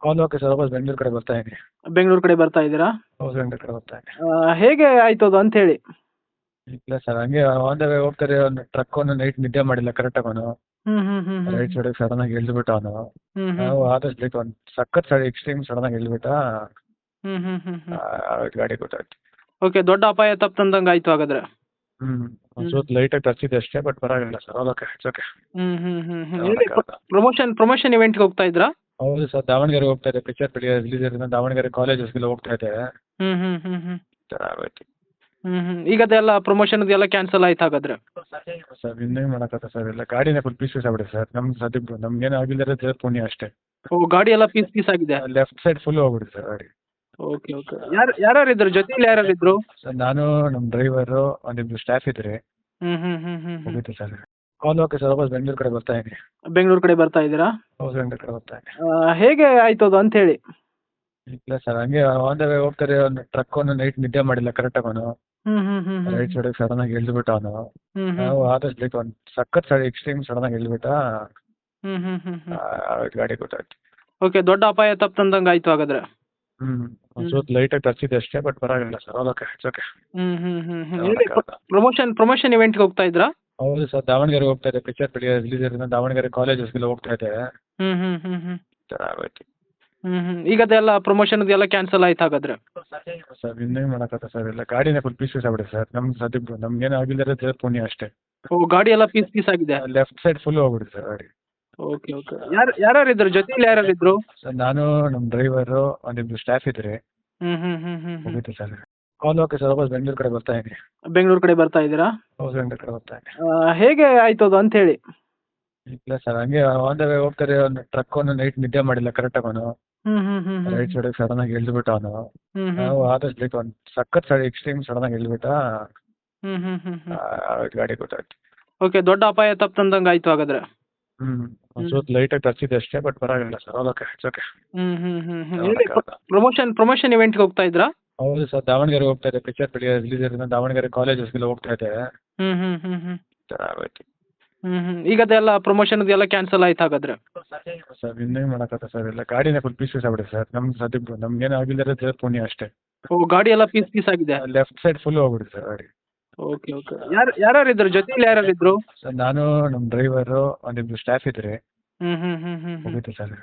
Okay sir ವಾಪಸ್ ಬೆಂಗಳೂರು ಕಡೆ ಬರ್ತಾ ಇದ್ದೀನಿ. ಬೆಂಗಳೂರು ಕಡೆ ಬರ್ತಾ ಇದ್ದೀರಾ? ಹೌದು ಬೆಂಗಳೂರು ಕಡೆ ಬರ್ತಾ ಇದ್ದೀನಿ. ಹೇಗೆ ಆಯ್ತು ಅದು ಅಂತ ಹೇಳಿ. ಇಲ್ಲ ಸರ್ ಹಂಗೆ ಆನ್ ದ ವೇ ಹೋಗ್ತಾರೆ ಒಂದು ಟ್ರಕ್ ಅವನು ನೈಟ್ ನಿದ್ದೆ ಮಾಡಿಲ್ಲ ಕರೆಕ್ಟಾಗಿ ಅವನು ರೈಟ್ ಸೈಡಿಗೆ ಸಡನ್ ಆಗಿ ಇಳಿದ್ಬಿಟ್ಟ ಅವನು. ನಾವು ಆದಷ್ಟು ಬೇಗ ಒಂದು ಸಖತ್ ಸೈಡ್ ಎಕ್ಸ್ಟ್ರೀಮ್ ಸಡನ್ ಆಗಿ ಇಳಿದ್ಬಿಟ್ಟ. ಗಾಡಿ ಗೊತ್ತಾಯ್ತು. ಓಕೆ, ದೊಡ್ಡ ಅಪಾಯ ತಪ್ಪಂದಂಗೆ ಆಯ್ತು ಹಾಗಾದ್ರೆ. ಒಂಚೂರು ಲೈಟಾಗಿ ಟಚ್ಚಿದೆ ಅಷ್ಟೇ, ಬಟ್ ಪರವಾಗಿಲ್ಲ sir. Okay it's okay. Promotion ಇವೆಂಟ್ಗೆ ಹೋಗ್ತಾ ಇದ್ರಾ? ಹೌದು ಸರ್, ದಾವಣಗೆರೆ ಹೋಗ್ತಾ ಇದೆ. ಪಿಕ್ಚರ್ ರಿಲೀಸ್ ಇರೋದ್ರಿಂದ ದಾವಣಗೆರೆ ಕಾಲೇಜಸ್ಗೆಲ್ಲ ಹೋಗ್ತಾ ಇದ್ದೇವೆ. ಆಗೋಯ್ತು. ಈಗ ಅದೆಲ್ಲ ಪ್ರಮೋಷನ್ ಎಲ್ಲ ಕ್ಯಾನ್ಸಲ್ ಆಯ್ತು ಹಾಗಾದ್ರೆ. ಸರ್ ಇನ್ನೇನು ಮಾಡೋಕ್ಕತ್ತ ಸರ್, ಎಲ್ಲ ಗಾಡಿನೇ ಫುಲ್ ಪೀಸಸ್ ಆಗ್ಬಿಡುತ್ತೆ ಸರ್. ನಮ್ಗೆ ಸದ್ಯಕ್ಕೆ ನಮ್ಗೇನು ಆಗಿಲ್ಲದ್ರೆ ದೇವ್ರ ಪುಣ್ಯ ಅಷ್ಟೇ. ಓ, ಗಾಡಿ ಎಲ್ಲ ಪೀಸ್ ಆಗಿದೆ. ಲೆಫ್ಟ್ ಸೈಡ್ ಫುಲ್ ಹೋಗ್ಬಿಡುತ್ತೆ ಸರ್ ಗಾಡಿ. Okay okay. ಯಾರ್ಯಾರು ಇದ್ರು ಜೊತೆಲಿ, ಯಾರ್ಯಾರು ಇದ್ರು? ಸರ್ ನಾನು, ನಮ್ಮ ಡ್ರೈವರು, ಒಂದಿಬ್ರು ಸ್ಟಾಫ್ ಇದ್ರಿ. ಮುಗೀತು ಸರ್. ಓಕೆ ಸರ್ ವಾಪಸ್ ಬೆಂಗಳೂರು ಕಡೆ ಬರ್ತಾ ಇದ್ದೀನಿ. ಬೆಂಗಳೂರು ಕಡೆ ಬರ್ತಾ ಇದ್ದೀರಾ? ಹೌದು ಬೆಂಗಳೂರು ಕಡೆ ಬರ್ತಾ ಇದ್ದೀನಿ. ಹೇಗೆ ಆಯ್ತು ಅದು ಅಂತ ಹೇಳಿ. ಇಲ್ಲ ಸರ್ ಹಂಗೆ ಆನ್ ದ ವೇ ಹೋಗ್ತಾರೆ ಒಂದು ಟ್ರಕ್ ಅವನು ನೈಟ್ ನಿದ್ದೆ ಮಾಡಿಲ್ಲ ಕರೆಕ್ಟಾಗಿ ಅವನು ರೈಟ್ ಸೈಡಿಗೆ ಸಡನ್ ಆಗಿ ಇಳಿದ್ಬಿಟ್ಟ ಅವನು. ನಾವು ಆದಷ್ಟು ಬೇಗ ಒಂದು ಸಖತ್ ಸೈಡ್ ಎಕ್ಸ್ಟ್ರೀಮ್ ಸಡನ್ ಆಗಿ ಇಳಿದ್ಬಿಟ್ಟ. ಗಾಡಿ ಗೊತ್ತಾಯ್ತು. ಓಕೆ, ದೊಡ್ಡ ಅಪಾಯ ತಪ್ಪಂದಂಗೆ ಆಯ್ತು ಹಾಗಾದ್ರೆ. ಒಂಚೂರು ಲೈಟಾಗಿ ಟಚ್ಚಿದೆ ಅಷ್ಟೇ, ಬಟ್ ಪರವಾಗಿಲ್ಲ sir. Okay it's okay. Promotion ಇವೆಂಟ್ಗೆ ಹೋಗ್ತಾ ಇದ್ರಾ? ಹೌದು ಸರ್, ದಾವಣಗೆರೆ ಹೋಗ್ತಾ ಇದೆ. ಪಿಕ್ಚರ್ ರಿಲೀಸ್ ಇರೋದ್ರಿಂದ ದಾವಣಗೆರೆ ಕಾಲೇಜಸ್ಗೆಲ್ಲ ಹೋಗ್ತಾ ಇದ್ದೇವೆ. ಆಗೋಯ್ತು. ಈಗ ಅದೆಲ್ಲ ಪ್ರಮೋಷನ್ ಎಲ್ಲ ಕ್ಯಾನ್ಸಲ್ ಆಯ್ತು ಹಾಗಾದ್ರೆ. ಸರ್ ಇನ್ನೇನು ಮಾಡೋಕ್ಕತ್ತ ಸರ್, ಎಲ್ಲ ಗಾಡಿನೇ ಫುಲ್ ಪೀಸಸ್ ಆಗ್ಬಿಡುತ್ತೆ ಸರ್. ನಮ್ಗೆ ಸದ್ಯಕ್ಕೆ ನಮ್ಗೇನು ಆಗಿಲ್ಲದ್ರೆ ದೇವ್ರ ಪುಣ್ಯ ಅಷ್ಟೇ. ಓ, ಗಾಡಿ ಎಲ್ಲ ಪೀಸ್ ಆಗಿದೆ. ಲೆಫ್ಟ್ ಸೈಡ್ ಫುಲ್ ಹೋಗ್ಬಿಡುತ್ತೆ ಸರ್ ಗಾಡಿ. Okay okay. ಯಾರ್ಯಾರು ಇದ್ರು ಜೊತೆಲಿ, ಯಾರ್ಯಾರು ಇದ್ರು? ಸರ್ ನಾನು, ನಮ್ಮ ಡ್ರೈವರು, ಒಂದಿಬ್ರು ಸ್ಟಾಫ್ ಇದ್ರಿ. ಮುಗೀತು ಸರ್. ಓಕೆ ಸರ್ ವಾಪಸ್ ಬೆಂಗಳೂರು ಕಡೆ ಬರ್ತಾ ಇದ್ದೀನಿ. ಬೆಂಗಳೂರು ಕಡೆ ಬರ್ತಾ ಇದ್ದೀರಾ? ಹೌದು ಬೆಂಗಳೂರು ಕಡೆ ಬರ್ತಾ ಇದ್ದೀನಿ. ಹೇಗೆ ಆಯ್ತು ಅದು ಅಂತ ಹೇಳಿ. ಇಲ್ಲ ಸರ್ ಹಂಗೆ ಆನ್ ದ ವೇ ಹೋಗ್ತಾರೆ ಒಂದು ಟ್ರಕ್ ಅವನು ನೈಟ್ ನಿದ್ದೆ ಮಾಡಿಲ್ಲ ಕರೆಕ್ಟಾಗಿ ಅವನು ರೈಟ್ ಸೈಡಿಗೆ ಸಡನ್ ಆಗಿ ಇಳಿದ್ಬಿಟ್ಟ ಅವನು. ನಾವು ಆದಷ್ಟು ಬೇಗ ಒಂದು ಸಖತ್ ಸೈಡ್ ಎಕ್ಸ್ಟ್ರೀಮ್ ಸಡನ್ ಆಗಿ ಇಳಿದ್ಬಿಟ್ಟ. ಗಾಡಿ ಗೊತ್ತಾಯ್ತು. ಓಕೆ, ದೊಡ್ಡ ಅಪಾಯ ತಪ್ಪಂದಂಗೆ ಆಯ್ತು ಹಾಗಾದ್ರೆ. ಒಂಚೂರು ಲೈಟಾಗಿ ಟಚ್ಚಿದೆ ಅಷ್ಟೇ, ಬಟ್ ಪರವಾಗಿಲ್ಲ sir. Okay it's okay. Promotion ಇವೆಂಟ್ಗೆ ಹೋಗ್ತಾ ಇದ್ರಾ? ಹೌದು ಸರ್, ದಾವಣಗೆರೆ ಹೋಗ್ತಾ ಇದೆ. ಪಿಕ್ಚರ್ ರಿಲೀಸ್ ಇರೋದ್ರಿಂದ ದಾವಣಗೆರೆ ಕಾಲೇಜಸ್ಗೆಲ್ಲ ಹೋಗ್ತಾ ಇದ್ದೇವೆ. ಆಗೋಯ್ತು. ಈಗ ಅದೆಲ್ಲ ಪ್ರಮೋಷನ್ ಎಲ್ಲ ಕ್ಯಾನ್ಸಲ್ ಆಯ್ತು ಹಾಗಾದ್ರೆ. ಸರ್ ಇನ್ನೇನು ಮಾಡೋಕ್ಕತ್ತ ಸರ್, ಎಲ್ಲ ಗಾಡಿನೇ ಫುಲ್ ಪೀಸಸ್ ಆಗ್ಬಿಡುತ್ತೆ ಸರ್. ನಮ್ಗೆ ಸದ್ಯಕ್ಕೆ ನಮ್ಗೇನು ಆಗಿಲ್ಲದ್ರೆ ದೇವ್ರ ಪುಣ್ಯ ಅಷ್ಟೇ. ಓ, ಗಾಡಿ ಎಲ್ಲ ಪೀಸ್ ಆಗಿದೆ. ಲೆಫ್ಟ್ ಸೈಡ್ ಫುಲ್ ಹೋಗ್ಬಿಡುತ್ತೆ ಸರ್ ಗಾಡಿ. Okay okay. ಯಾರ್ಯಾರು ಇದ್ರು ಜೊತೆಲಿ, ಯಾರ್ಯಾರು ಇದ್ರು? ಸರ್ ನಾನು, ನಮ್ಮ ಡ್ರೈವರು, ಒಂದಿಬ್ರು ಸ್ಟಾಫ್ ಇದ್ರಿ. ಮುಗೀತು ಸರ್.